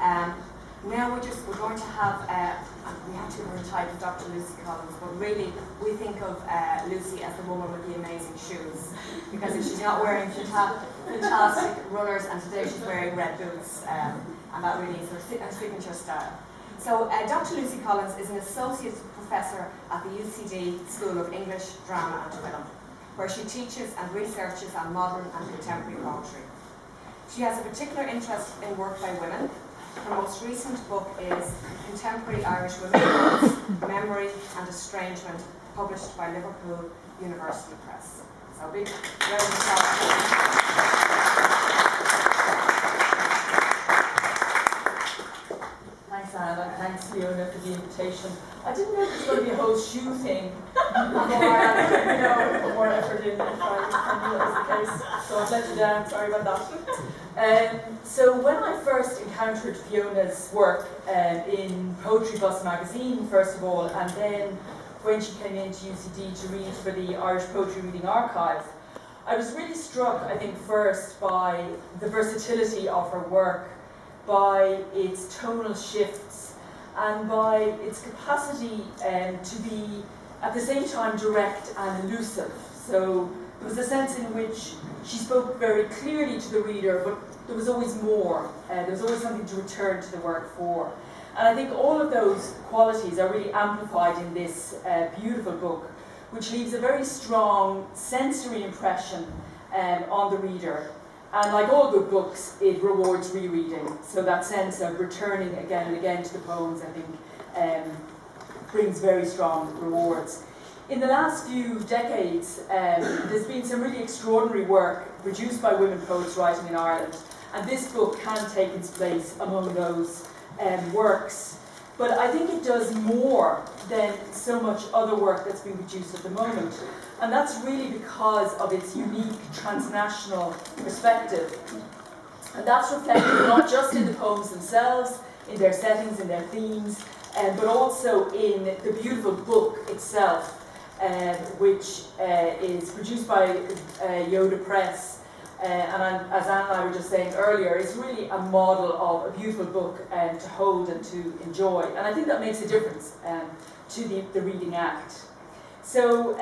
Now we're going to have, we have to give her a title, Dr. Lucy Collins, but really we think of Lucy as the woman with the amazing shoes, because if she's not wearing fantastic runners, and today she's wearing red boots, and that really is her signature style. So Dr. Lucy Collins is an associate professor at the UCD School of English, Drama and Film, where she teaches and researches on modern and contemporary poetry. She has a particular interest in work by women. Her most recent book is Contemporary Irish Women Poets, Memory and Estrangement, published by Liverpool University Press. So big round of applause. Thanks, Anna, and thanks, Fiona, for the invitation. I didn't know there was going to be a whole shoe thing before I put more effort in if I knew that was the case. So I've let you down, sorry about that. So when I first encountered Fiona's work in Poetry Bus magazine, first of all, and then when she came into UCD to read for the Irish Poetry Reading Archive, I was really struck, I think, first by the versatility of her work, by its tonal shifts, and by its capacity to be at the same time direct and elusive. So there was a sense in which she spoke very clearly to the reader, but there was always more. There was always something to return to the work for. And I think all of those qualities are really amplified in this beautiful book, which leaves a very strong sensory impression on the reader. And like all good books, it rewards rereading. So that sense of returning again and again to the poems, I think, brings very strong rewards. In the last few decades, there's been some really extraordinary work produced by women poets writing in Ireland, and this book can take its place among those works. But I think it does more than so much other work that's being produced at the moment, and that's really because of its unique transnational perspective. And that's reflected not just in the poems themselves, in their settings, in their themes, but also in the beautiful book itself, which is produced by Yoda Press, and as Anna and I were just saying earlier, it's really a model of a beautiful book to hold and to enjoy, and I think that makes a difference to the reading act. So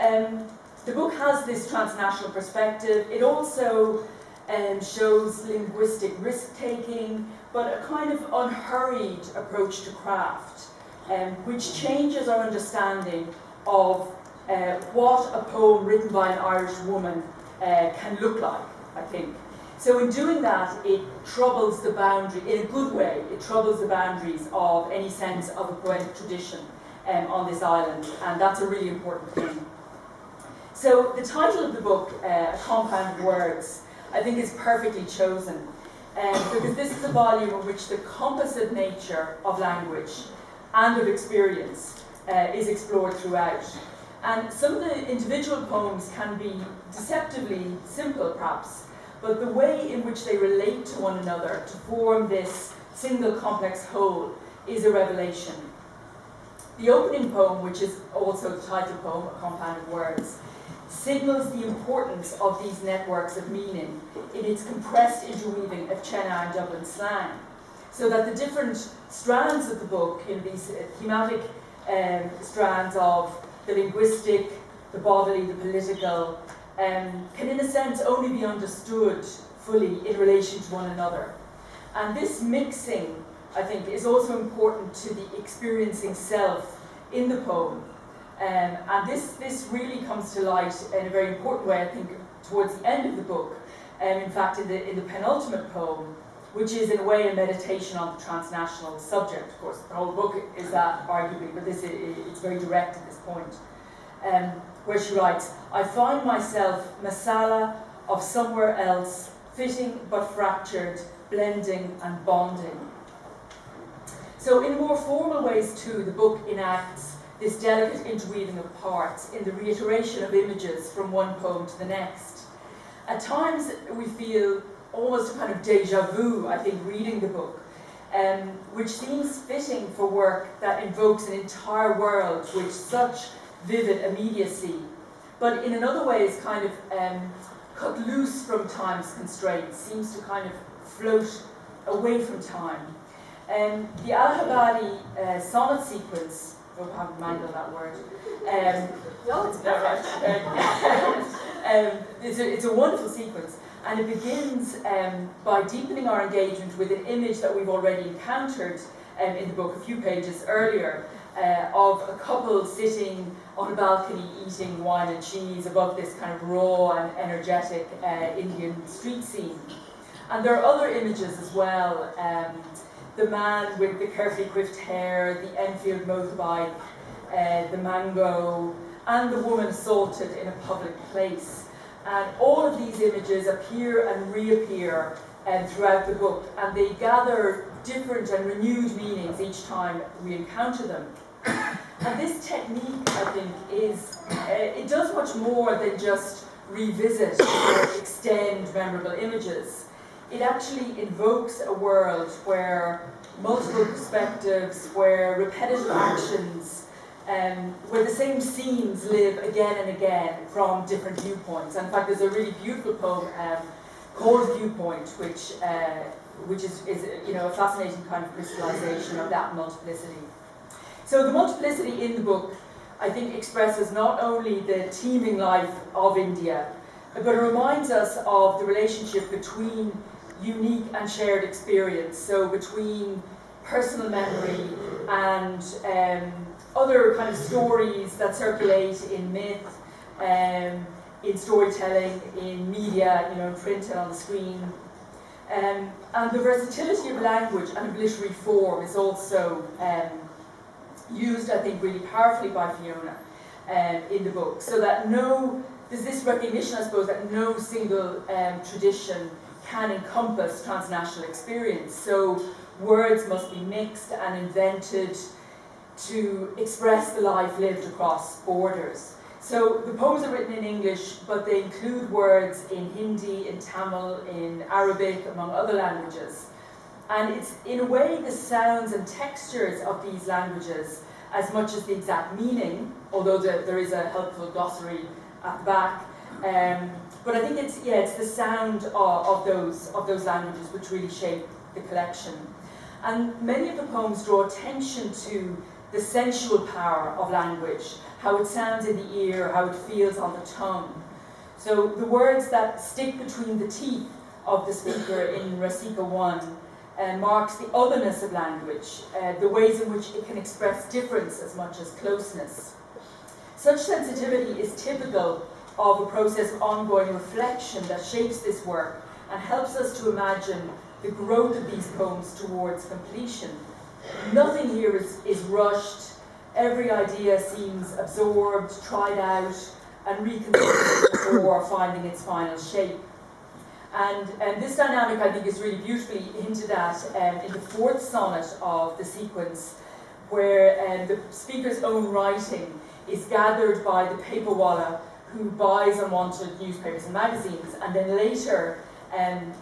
the book has this transnational perspective. It also shows linguistic risk-taking, but a kind of unhurried approach to craft, which changes our understanding of what a poem written by an Irish woman can look like, I think. So in doing that, it troubles the boundary, in a good way, it troubles the boundaries of any sense of a poetic tradition on this island, and that's a really important thing. So the title of the book, A Compound of Words, I think is perfectly chosen, because this is a volume in which the composite nature of language and of experience is explored throughout. And some of the individual poems can be deceptively simple, perhaps, but the way in which they relate to one another to form this single complex whole is a revelation. The opening poem, which is also the title poem, A Compound of Words, signals the importance of these networks of meaning in its compressed interweaving of Chennai and Dublin slang, so that the different strands of the book, in these thematic strands of the linguistic, the bodily, the political, can in a sense only be understood fully in relation to one another. And this mixing, I think, is also important to the experiencing self in the poem. And this really comes to light in a very important way, I think, towards the end of the book. In fact, in the penultimate poem, which is in a way a meditation on the transnational subject. Of course, the whole book is that, arguably, but it's very direct at this point. Where she writes, I find myself masala of somewhere else, fitting but fractured, blending and bonding. So in more formal ways too, the book enacts this delicate interweaving of parts in the reiteration of images from one poem to the next. At times we feel almost a kind of deja vu, I think, reading the book, which seems fitting for work that invokes an entire world with such vivid immediacy, but in another way is kind of cut loose from time's constraints, seems to kind of float away from time. The Al-Habadi sonnet sequence, I hope I haven't mangled that word. No, it's perfect. It's a wonderful sequence, and it begins by deepening our engagement with an image that we've already encountered in the book a few pages earlier, of a couple sitting on a balcony eating wine and cheese above this kind of raw and energetic Indian street scene. And there are other images as well. The man with the carefully coiffed hair, the Enfield motorbike, the mango, and the woman assaulted in a public place. And all of these images appear and reappear throughout the book, and they gather different and renewed meanings each time we encounter them. And this technique, I think, it does much more than just revisit or extend memorable images. It actually invokes a world where multiple perspectives, where repetitive actions, where the same scenes live again and again from different viewpoints. And in fact, there's a really beautiful poem called Viewpoint, which is a fascinating kind of crystallization of that multiplicity. So the multiplicity in the book, I think, expresses not only the teeming life of India, but it reminds us of the relationship between unique and shared experience, so between personal memory and other kind of stories that circulate in myth, in storytelling, in media, in print and on the screen. And the versatility of language and of literary form is also used, I think, really powerfully by Fiona in the book, so that there's this recognition, I suppose, that no single tradition can encompass transnational experience. So words must be mixed and invented to express the life lived across borders. So the poems are written in English, but they include words in Hindi, in Tamil, in Arabic, among other languages. And it's, in a way, the sounds and textures of these languages, as much as the exact meaning, although there is a helpful glossary at the back. But I think it's the sound of those languages which really shape the collection. And many of the poems draw attention to the sensual power of language, how it sounds in the ear, how it feels on the tongue. So the words that stick between the teeth of the speaker in Rasika 1 marks the otherness of language, the ways in which it can express difference as much as closeness. Such sensitivity is typical of a process of ongoing reflection that shapes this work and helps us to imagine the growth of these poems towards completion. Nothing here is rushed. Every idea seems absorbed, tried out, and reconsidered before finding its final shape. And this dynamic, I think, is really beautifully hinted at in the fourth sonnet of the sequence, where the speaker's own writing is gathered by the paperwala who buys unwanted newspapers and magazines, and then later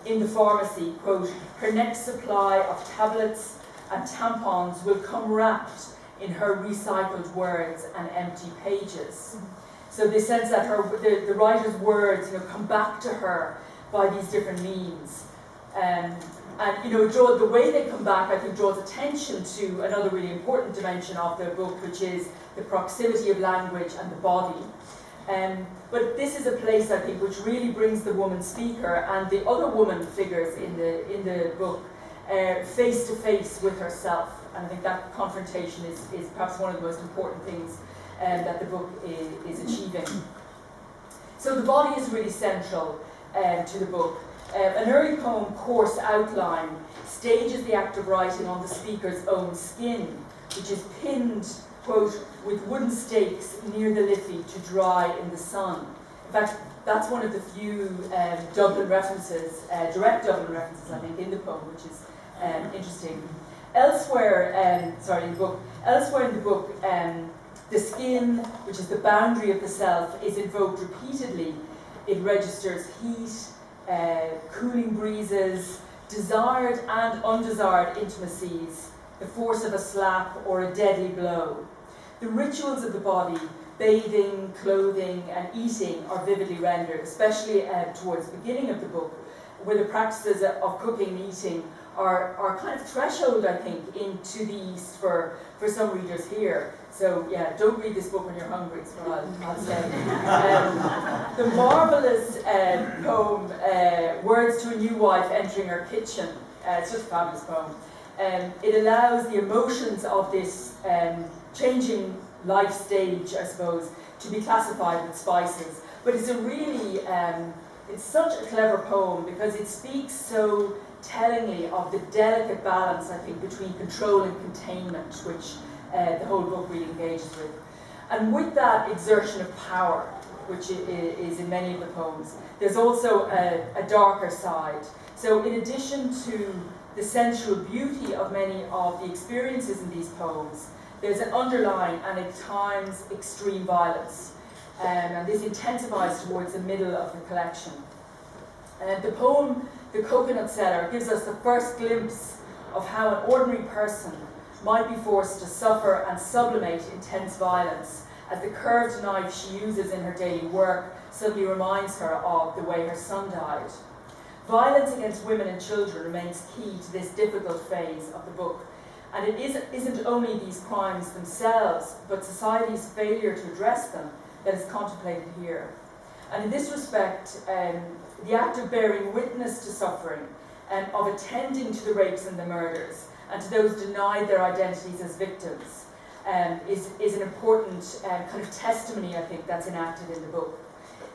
in the pharmacy, quote, her next supply of tablets and tampons will come wrapped in her recycled words and empty pages. So this sense that the writer's words come back to her by these different means. And the way they come back, I think, draws attention to another really important dimension of the book, which is the proximity of language and the body. But this is a place, I think, which really brings the woman speaker and the other woman figures in the book face to face with herself. And I think that confrontation is perhaps one of the most important things that the book is achieving. So the body is really central to the book. An early poem, Coarse Outline, stages the act of writing on the speaker's own skin, which is pinned, quote, with wooden stakes near the Liffey to dry in the sun. In fact, that's one of the few Dublin references, direct Dublin references, I think, in the poem, which is interesting. Elsewhere in the book, the skin, which is the boundary of the self, is invoked repeatedly. It registers heat, cooling breezes, desired and undesired intimacies, the force of a slap or a deadly blow. The rituals of the body, bathing, clothing, and eating, are vividly rendered, especially towards the beginning of the book, where the practices of cooking and eating are kind of threshold, I think, into the East for some readers here. So yeah, don't read this book when you're hungry, is what I'll say. The marvellous poem, Words to a New Wife Entering Her Kitchen, it's just a fabulous poem. It allows the emotions of this changing life stage, I suppose, to be classified with spices. But it's a really, it's such a clever poem because it speaks so tellingly of the delicate balance, I think, between control and containment, which the whole book really engages with. And with that exertion of power, which is in many of the poems, there's also a darker side. So in addition to the sensual beauty of many of the experiences in these poems, there's an underlying and at times extreme violence. And this intensifies towards the middle of the collection. The poem, The Coconut Seller, gives us the first glimpse of how an ordinary person might be forced to suffer and sublimate intense violence as the curved knife she uses in her daily work suddenly reminds her of the way her son died. Violence against women and children remains key to this difficult phase of the book, and it isn't only these crimes themselves, but society's failure to address them that is contemplated here. And in this respect, the act of bearing witness to suffering, of attending to the rapes and the murders, and to those denied their identities as victims, is an important kind of testimony, I think, that's enacted in the book.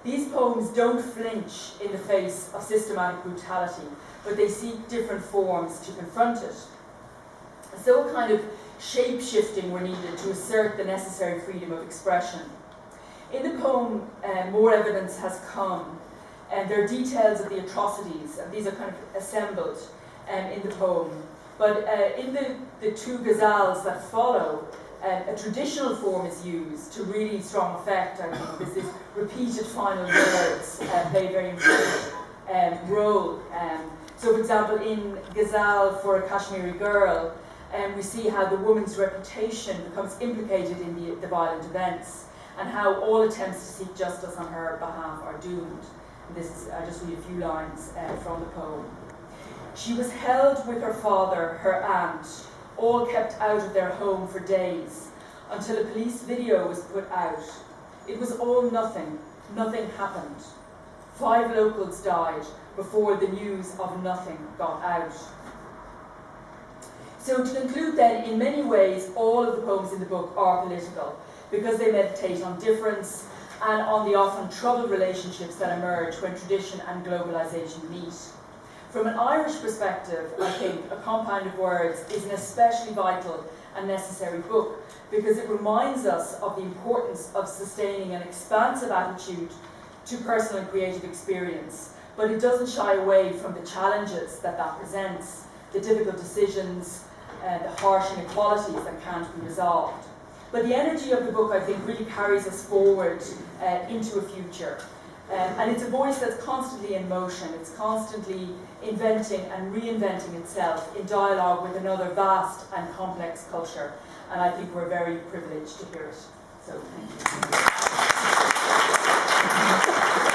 These poems don't flinch in the face of systematic brutality, but they seek different forms to confront it. So a kind of shape-shifting were needed to assert the necessary freedom of expression. In the poem, More Evidence Has Come, and there are details of the atrocities, and these are kind of assembled in the poem. But in the two ghazals that follow, a traditional form is used to really strong effect, I think. This is repeated final words play a very important role. So, for example, in Ghazal for a Kashmiri Girl, we see how the woman's reputation becomes implicated in the violent events, and how all attempts to seek justice on her behalf are doomed. And this is, I'll just read a few lines from the poem. She was held with her father, her aunt, all kept out of their home for days, until a police video was put out. It was all nothing. Nothing happened. 5 locals died before the news of nothing got out. So to conclude then, in many ways, all of the poems in the book are political, because they meditate on difference and on the often troubled relationships that emerge when tradition and globalization meet. From an Irish perspective, I think A Compound of Words is an especially vital and necessary book, because it reminds us of the importance of sustaining an expansive attitude to personal and creative experience, but it doesn't shy away from the challenges that presents, the difficult decisions, the harsh inequalities that can't be resolved. But the energy of the book, I think, really carries us forward into a future. And it's a voice that's constantly in motion. It's constantly inventing and reinventing itself in dialogue with another vast and complex culture. And I think we're very privileged to hear it. So thank you.